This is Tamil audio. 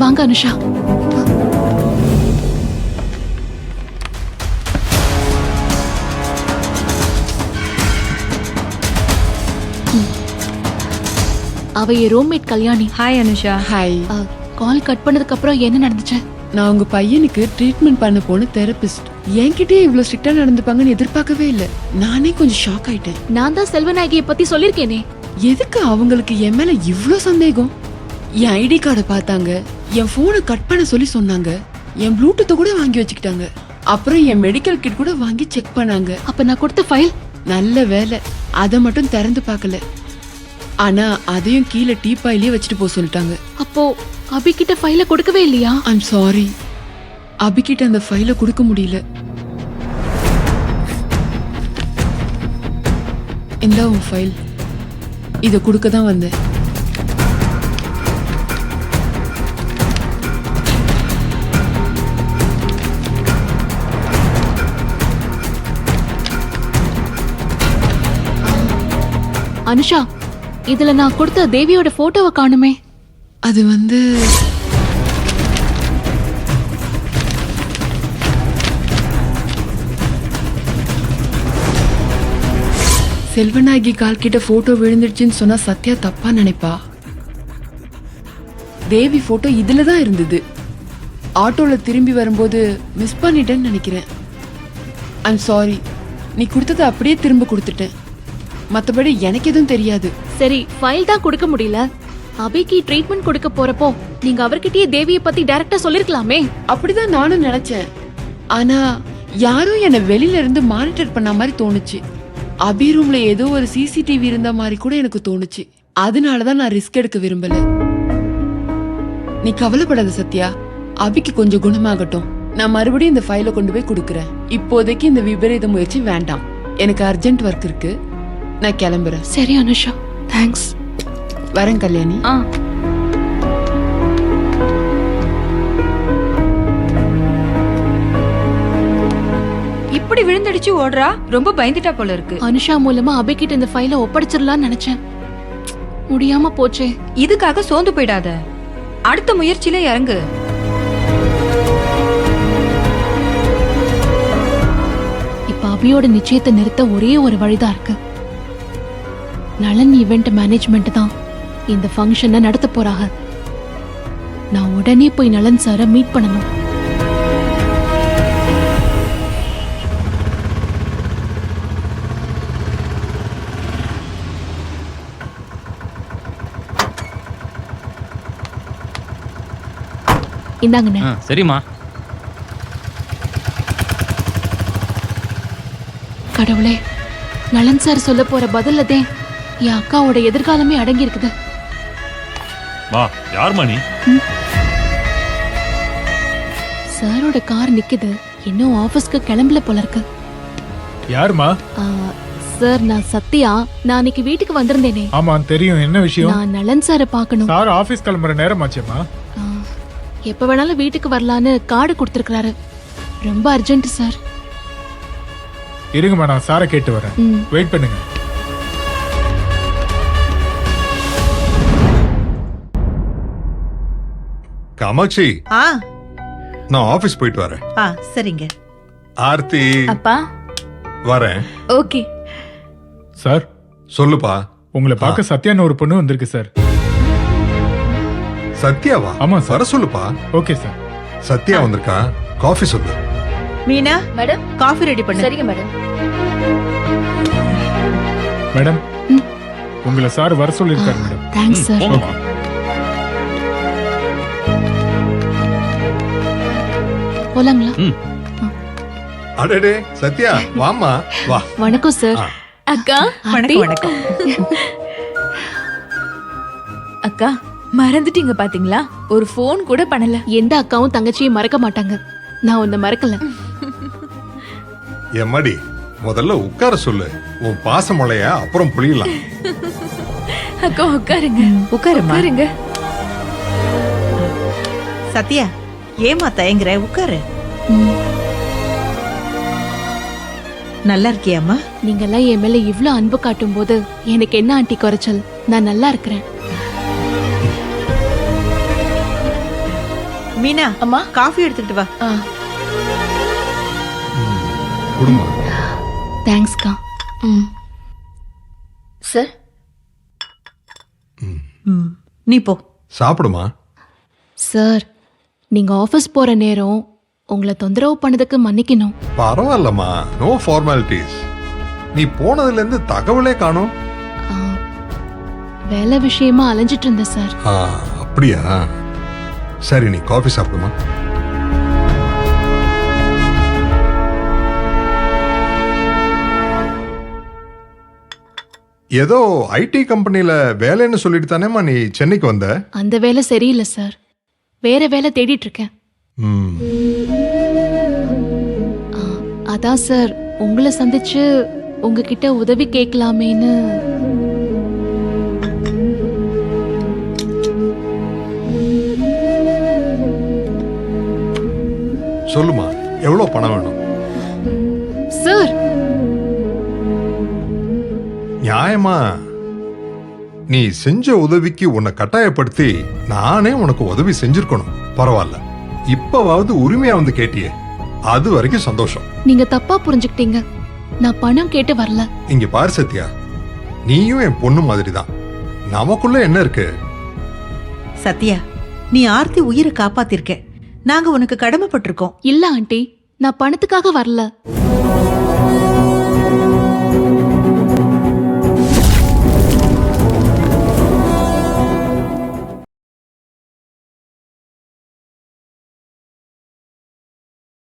வாங்க அனுஷா. அவ என் roommate Kalyani. Hi Anusha. Hi. Call cut பண்ணதுக்கு அப்புறம் என்ன நடந்துச்சு? நான் உங்க பையனுக்கு ட்ரீட்மெண்ட் பண்ண போன தெரபிஸ்ட். என்கிட்டயே இவ்வளவு ஸ்ட்ரிக்டா நடந்துப்பாங்கன்னு எதிர்பார்க்கவே இல்ல. நானே கொஞ்சம் ஷாக் ஆயிட்டேன். நான் தான் செல்வநாயகியை பத்தி சொல்லிருக்கேனே. எதுக்கு அவங்களுக்கு என் மேல இவ்ளோ சந்தேகம்? என் ஐடி கார்டை பார்த்தாங்க, என் போனை கட் பண்ண சொல்லி சொன்னாங்க, என் ப்ளூடூத்தை கூட வாங்கி வச்சுக்கிட்டாங்க, அப்புறம் என் மெடிக்கல் கிட் கூட வாங்கி செக் பண்ணாங்க. அப்ப நான் கொடுத்த ஃபைல்? நல்ல வேலை, அதை மட்டும் திறந்து பார்க்கல. ஆனா அதையும் கீழே டீப்பாயிலே வச்சுட்டு போக சொல்லிட்டாங்க. அப்போ அபிகிட்ட ஃபைல கொடுக்கவே இல்லையா? ஐம் சாரி, அபிகிட்ட அந்த ஃபைலை கொடுக்க முடியல. இந்த உன் ஃபைல், இதை கொடுக்க தான் வந்தேன். அனுஷா, இதுல நான் கொடுத்த தேவியோட போட்டோவை காணுமே. அது வந்து செல்வநாயகி கால் கிட்ட போட்டோ விழுந்துடுச்சுன்னு சொன்னா சத்யா தப்பா நினைப்பா. தேவி போட்டோ இதுலதான் இருந்தது. ஆட்டோல திரும்பி வரும்போது மிஸ் பண்ணிட்டேன்னு நினைக்கிறேன். ஐம் சாரி, நீ கொடுத்ததை அப்படியே திரும்ப கொடுத்துட்டேன். மத்தபடி எனக்கு எதுவும் தெரியாது. சரி, ஃபைல் தான் கொடுக்க முடியல. அபிக்கு ட்ரீட்மெண்ட் கொடுக்க போறப்போ நீங்க அவர்கிட்டயே தேவியை பத்தி டைரக்டா சொல்லிருக்கலாமே. அப்படிதான் நானும் நினைச்சேன். ஆனா யாரும் என்ன வெளியில இருந்து மானிட்டர் பண்ண மாதிரி தோணுச்சு. அபி ரூம்ல ஏதோ ஒரு சிசிடிவி இருந்த மாதிரி கூட எனக்கு தோணுச்சு. அதனாலதான் நான் ரிஸ்க் எடுக்க விரும்பல. நீ கவலைப்படாத சத்யா, அபிக்கு கொஞ்சம் குணமாகட்டும். நான் மறுபடியும் இந்த ஃபைலை கொண்டு போய் கொடுக்கறேன். இப்போதைக்கு இந்த விபரீத முயற்சி வேண்டாம். எனக்கு அர்ஜென்ட் ஒர்க் இருக்கு, நான் கிளம்புறேன். சரி அனுஷா, தேங்க்ஸ். வரேன் கல்யாணி. இப்படி விழுந்தடிச்சு ஓடுறா, ரொம்ப பயந்துட்டா போல இருக்கு. அனுஷா மூலமா அபிகிட்ட இந்த ஃபைலை ஒப்படைச்சிடலாம்னு நினைச்சேன், முடியாம போச்சே. இதுக்காக சோர்ந்து போயிடாத, அடுத்த முயற்சியில இறங்கு. இப்ப அபியோட நிச்சயத்தை நிறுத்த ஒரே ஒரு வழிதான் இருக்கு. நலன் ஈவென்ட் மேனேஜ்மெண்ட் தான் இந்த ஃபங்க்ஷனை நடத்த போறாங்க. நான் உடனே போய் நலன் சாரை மீட் பண்ணணும். இந்தாங்கண்ணே. சரிம்மா. கடவுளே, நலன் சார் சொல்ல போற பதில்லதே என் அக்காவோட எதிர்காலமே அடங்கி இருக்குது. வா, யார்மா நீ? சாரோட கார் நிக்குது, இன்னும் ஆபீஸ்க்கு கிளம்பல போல இருக்கு. யாருமா? சார், நான் சத்யா. நான் இன்னைக்கு வீட்டுக்கு வந்திருந்தேனே. ஆமா தெரியும். என்ன விஷயம்? நான் நலன் சாரை பார்க்கணும். சார் ஆபீஸ் கிளம்புற நேரம் ஆச்சேமா. எப்ப வேணாலும் வீட்டுக்கு வரலான்னு கார்டு கொடுத்திருக்காரு. ரொம்ப அர்ஜென்ட் சார். இருங்கம்மா, நான் சாரை கேட்டு வரேன். வெயிட் பண்ணுங்க. காமாட்சி, நான் ஆபீஸ் போயிட்டு வரேன். சரிங்க. ஆர்த்தி. அப்பா வரேன். ஓகே. சார் சொல்லுப்பா. உங்களை பார்க்க சத்யான்னு ஒரு பொண்ணு வந்திருக்கு சார். சத்யாவா? ஆமா சார். வர சொல்லுப்பா. Okay sir. சத்யா வந்திருக்கா, காஃபி சொல்லு. மீனா மேடம், காஃபி ரெடி பண்ணு. சரிங்க மேடம். மேடம், உங்களை சார் வர சொல்லிருக்காரு மேடம். Thanks sir. போங்கம்மா. போலாங்களா? அடடே சத்யா, வாம்மா வா. வணக்கம் சார். அக்கா வணக்கம். வணக்கம். அக்கா, மறந்துட்டீங்க பாத்தீங்களா? ஒரு போன் கூட பண்ணல. எந்த அக்காவும் தங்கச்சியை மறக்க மாட்டாங்க. நான் உன்னை மறக்கல. எம்மாடி, முதல்ல உட்கார சொல்லு. உன் பாச முளைய அப்புறம் புளியலாம். அக்கா உட்காருங்க. உட்காருமா. உட்காருங்க. சத்யா, ஏமா தயங்குற? உட்காரு. நல்லா இருக்கியாமா? நீங்க எல்லாம் என் மேல இவ்ளோ அன்பு காட்டும் போது எனக்கு என்ன ஆண்டி குறைச்சல்? நான் நல்லா இருக்கிறேன். மீனா அம்மா. காஃபி எடுத்துக்கிட்டு வா. குடுமா. தேங்க்ஸ்க்கா. சார் ம், நீ போ. சாப்பிடுமா. சார், நீங்க ஆபீஸ் போற நேரம் உங்களை தொந்தரவு பண்ணதுக்கு மன்னிக்கணும். பரவாயில்லம்மா, நோ ஃபார்மாலிட்டிஸ். நீ போனதுல இருந்து தகவலே காணோம். ஆ, வேலை விஷயமா அலைஞ்சிட்டு இருந்தேன் சார். அப்படியா? சரி, நீ காஃபி சாப்பிடுமா. ஏதோ ஐடி கம்பெனில வேலைன்னு சொல்லிட்டு தானேம்மா நீ சென்னைக்கு வந்த? அந்த வேலை சரியில்லை சார். வேற வேலை தேடிட்டு இருக்கேன். ம். ஆ, அதான் சார் உங்களை சந்திச்சு உங்ககிட்ட உதவி கேட்கலாமேன்னு. சொல்லுமா, எவ்வளவு பணம் வேணும்? சார், நியாயமா நீ செஞ்ச உதவிக்கு உன்னை கட்டாயப்படுத்தி நானே உனக்கு உதவி செஞ்சிருக்கணும். பரவாயில்ல, இப்பவாவது உரிமையா வந்து கேட்டியே, அது வரைக்கும் சந்தோஷம். நீங்க தப்பா புரிஞ்சுக்கிட்டீங்க. நான் பணம் கேட்டு வரல. இங்க பாரு சத்யா, நீயும் என் பொண்ணு மாதிரி தான். நமக்குள்ள என்ன இருக்கு? சத்யா, நீ ஆர்த்தி உயிரை காப்பாத்திருக்க. நாங்க உனக்கு கடமைப்பட்டிருக்கோம். இல்ல ஆண்டி, நான் பணத்துக்காக வரல.